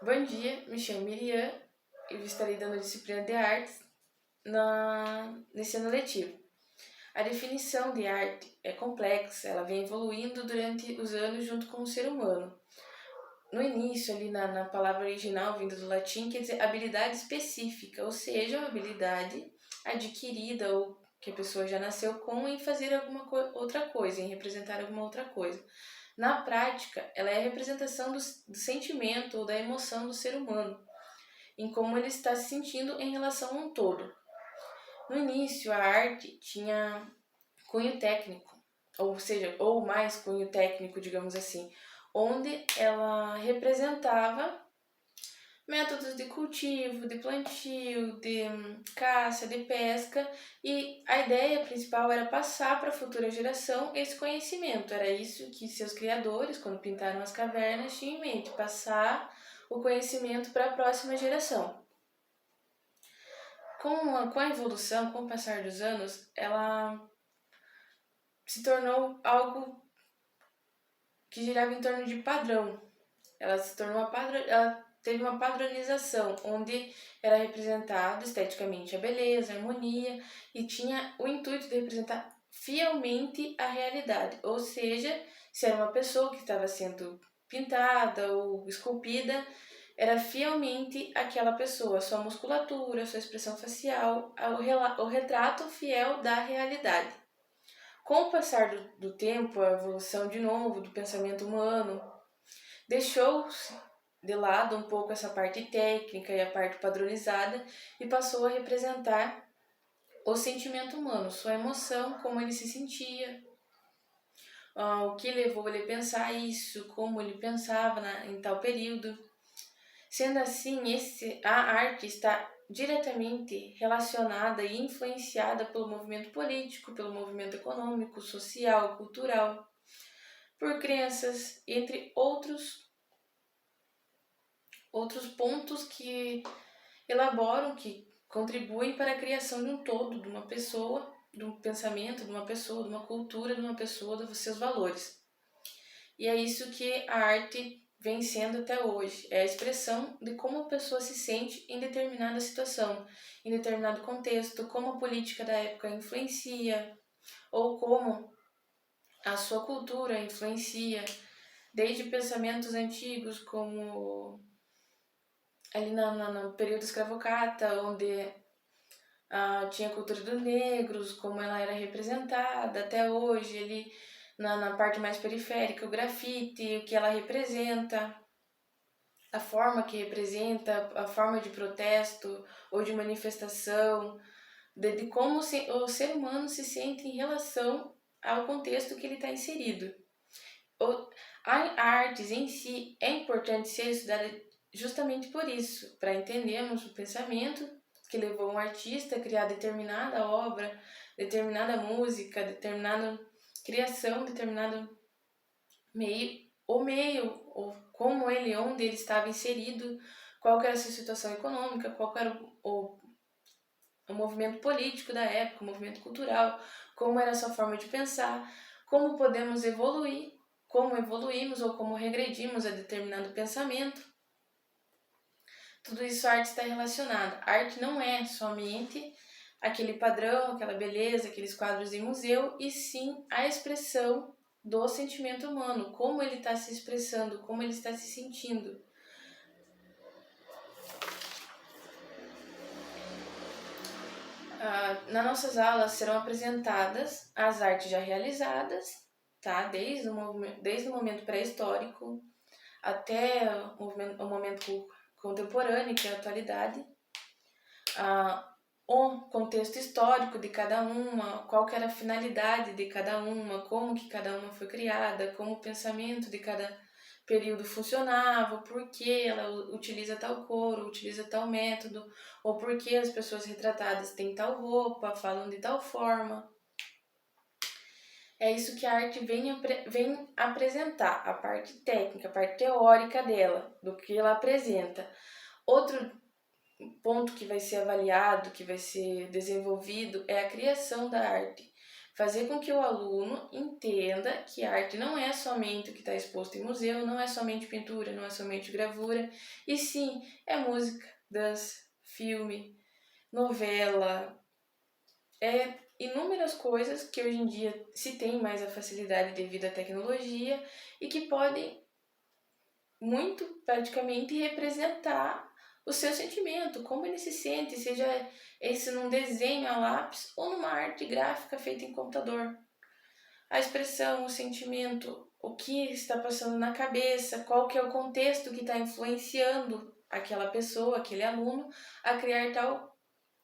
Bom dia, me chamo Miriam e estarei dando a disciplina de artes nesse ano letivo. A definição de arte é complexa, ela vem evoluindo durante os anos junto com o ser humano. No início, ali na palavra original, vinda do latim, quer dizer habilidade específica, ou seja, uma habilidade adquirida ou que a pessoa já nasceu com em fazer outra coisa, em representar alguma outra coisa. Na prática, ela é a representação do sentimento ou da emoção do ser humano, em como ele está se sentindo em relação a um todo. No início, a arte tinha cunho técnico, ou seja, ou mais cunho técnico, digamos assim, onde ela representava métodos de cultivo, de plantio, de caça, de pesca, e a ideia principal era passar para a futura geração esse conhecimento. Era isso que seus criadores, quando pintaram as cavernas, tinham em mente, passar o conhecimento para a próxima geração. Com a evolução, com o passar dos anos, ela se tornou algo que girava em torno de padrão. Ela se tornou ela teve uma padronização, onde era representado esteticamente a beleza, a harmonia, e tinha o intuito de representar fielmente a realidade. Ou seja, se era uma pessoa que estava sendo pintada ou esculpida, era fielmente aquela pessoa, sua musculatura, sua expressão facial, o retrato fiel da realidade. Com o passar do tempo, a evolução de novo do pensamento humano, deixou-se de lado um pouco essa parte técnica e a parte padronizada e passou a representar o sentimento humano, sua emoção, como ele se sentia, o que levou ele a pensar isso, como ele pensava em tal período. Sendo assim, a arte está diretamente relacionada e influenciada pelo movimento político, pelo movimento econômico, social, cultural, por crenças, entre outros pontos que elaboram, que contribuem para a criação de um todo, de uma pessoa, de um pensamento, de uma pessoa, de uma cultura, de uma pessoa, dos seus valores. E é isso que a arte vem sendo até hoje, é a expressão de como a pessoa se sente em determinada situação, em determinado contexto, como a política da época influencia, ou como a sua cultura influencia, desde pensamentos antigos como ali no período escravocrata, onde tinha a cultura dos negros, como ela era representada até hoje, ali na parte mais periférica, o grafite, o que ela representa, a forma que representa, a forma de protesto ou de manifestação, de como o ser humano se sente em relação ao contexto que ele está inserido. A artes em si é importante ser estudada justamente por isso, para entendermos o pensamento que levou um artista a criar determinada obra, determinada música, determinada criação, determinado meio, ou como ele, onde ele estava inserido, qual era a sua situação econômica, qual era o movimento político da época, o movimento cultural, como era a sua forma de pensar, como podemos evoluir, como evoluímos ou como regredimos a determinado pensamento. Tudo isso a arte está relacionada. A arte não é somente aquele padrão, aquela beleza, aqueles quadros em museu, e sim a expressão do sentimento humano, como ele está se expressando, como ele está se sentindo. Nas nossas aulas serão apresentadas as artes já realizadas, tá? Desde o momento pré-histórico até o momento contemporâneo, que é a atualidade. O contexto histórico de cada uma, qual que era a finalidade de cada uma, como que cada uma foi criada, como o pensamento de cada período funcionava, por que ela utiliza tal cor, ou utiliza tal método, ou por que as pessoas retratadas têm tal roupa, falam de tal forma. É isso que a arte vem apresentar, a parte técnica, a parte teórica dela, do que ela apresenta. Outro ponto que vai ser avaliado, que vai ser desenvolvido, é a criação da arte. fazer com que o aluno entenda que arte não é somente o que está exposto em museu, não é somente pintura, não é somente gravura, e sim, é música, dança, filme, novela, inúmeras coisas que hoje em dia se tem mais a facilidade devido à tecnologia e que podem muito praticamente representar o seu sentimento, como ele se sente, seja esse num desenho a lápis ou numa arte gráfica feita em computador. A expressão, o sentimento, o que está passando na cabeça, qual que é o contexto que está influenciando aquela pessoa, aquele aluno, a criar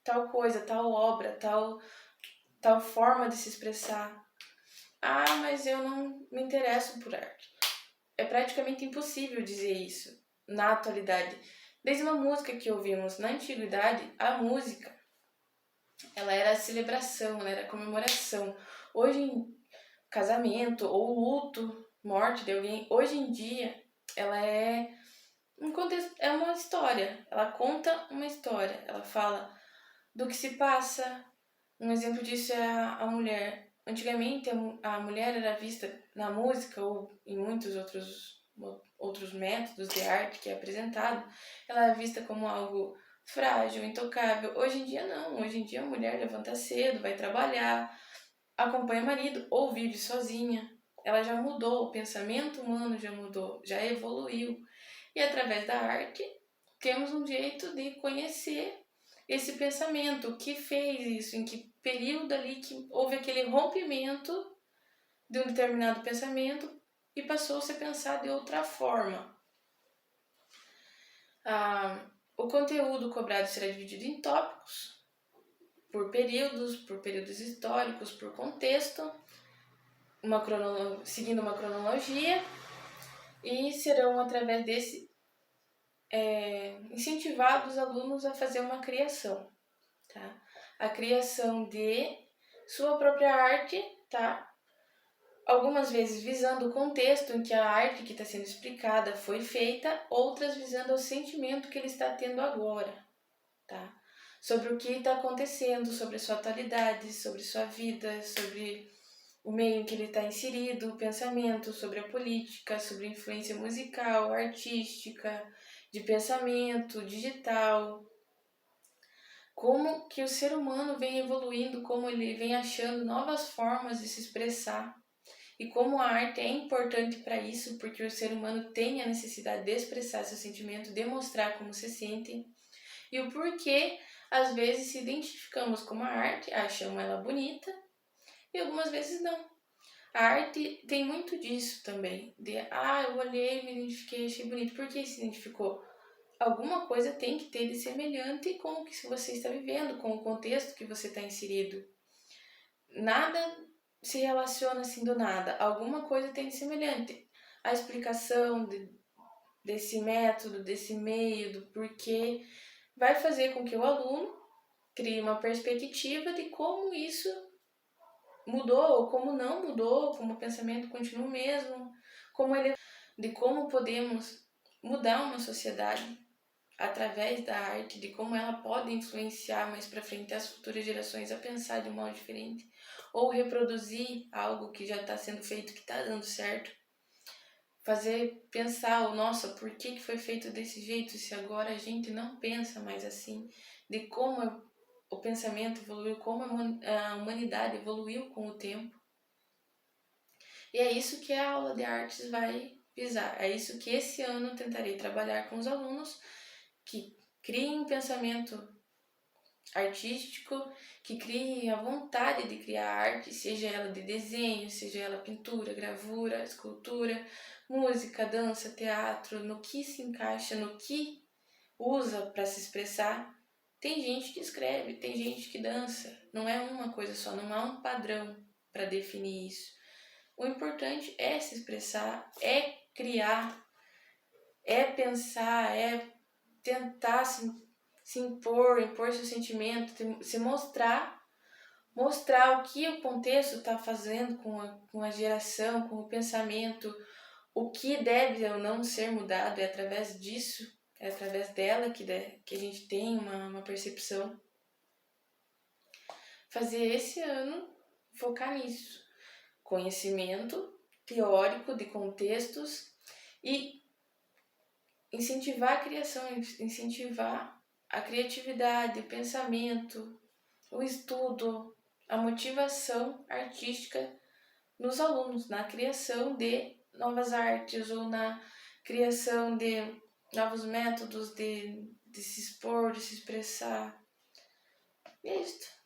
tal coisa, tal obra, tal forma de se expressar. Ah, mas eu não me interesso por arte. É praticamente impossível dizer isso na atualidade. Desde uma música que ouvimos na antiguidade, a música, ela era celebração, ela era comemoração. Hoje em casamento ou luto, morte de alguém, hoje em dia ela é um contexto, é uma história. Ela conta uma história, ela fala do que se passa. Um exemplo disso é a mulher. Antigamente a mulher era vista na música ou em muitos outros métodos de arte que é apresentado, ela é vista como algo frágil, intocável. Hoje em dia não, hoje em dia a mulher levanta cedo, vai trabalhar, acompanha o marido ou vive sozinha. Ela já mudou, o pensamento humano já mudou, já evoluiu. E através da arte temos um jeito de conhecer esse pensamento, o que fez isso, em que período ali que houve aquele rompimento de um determinado pensamento e passou-se a pensar de outra forma. O conteúdo cobrado será dividido em tópicos, por períodos históricos, por contexto, seguindo uma cronologia, e serão através desse incentivados os alunos a fazer uma criação, tá? A criação de sua própria arte, tá? Algumas vezes visando o contexto em que a arte que está sendo explicada foi feita, outras visando o sentimento que ele está tendo agora, tá? Sobre o que está acontecendo, sobre a sua atualidade, sobre sua vida, sobre o meio em que ele está inserido, o pensamento, sobre a política, sobre a influência musical, artística, de pensamento, digital, como que o ser humano vem evoluindo, como ele vem achando novas formas de se expressar e como a arte é importante para isso, porque o ser humano tem a necessidade de expressar seu sentimento, demonstrar como se sente, e o porquê às vezes se identificamos com a arte, achamos ela bonita, e algumas vezes não. A arte tem muito disso também, eu olhei, me identifiquei, achei bonito. Por que se identificou? Alguma coisa tem que ter de semelhante com o que você está vivendo, com o contexto que você está inserido. Nada se relaciona assim do nada, alguma coisa tem de semelhante. A explicação desse método, desse meio, do porquê, vai fazer com que o aluno crie uma perspectiva de como isso mudou ou como não mudou, como o pensamento continua o mesmo, de como podemos mudar uma sociedade através da arte, de como ela pode influenciar mais para frente as futuras gerações a pensar de um modo diferente ou reproduzir algo que já está sendo feito, que está dando certo. Fazer pensar, nossa, por que foi feito desse jeito se agora a gente não pensa mais assim, de como o pensamento evoluiu, como a humanidade evoluiu com o tempo. E é isso que a aula de artes vai visar. É isso que esse ano eu tentarei trabalhar com os alunos, que criem um pensamento artístico, que criem a vontade de criar arte, seja ela de desenho, seja ela pintura, gravura, escultura, música, dança, teatro, no que se encaixa, no que usa para se expressar. Tem gente que escreve, tem gente que dança, não é uma coisa só, não há um padrão para definir isso. O importante é se expressar, é criar, é pensar, é tentar se impor seu sentimento, se mostrar o que o contexto está fazendo com a geração, com o pensamento, o que deve ou não ser mudado. É através disso, é através dela que a gente tem uma percepção. Fazer esse ano focar nisso. Conhecimento teórico de contextos e incentivar a criação, incentivar a criatividade, o pensamento, o estudo, a motivação artística nos alunos, na criação de novas artes ou na criação de novos métodos de se expor, de se expressar. E é isso.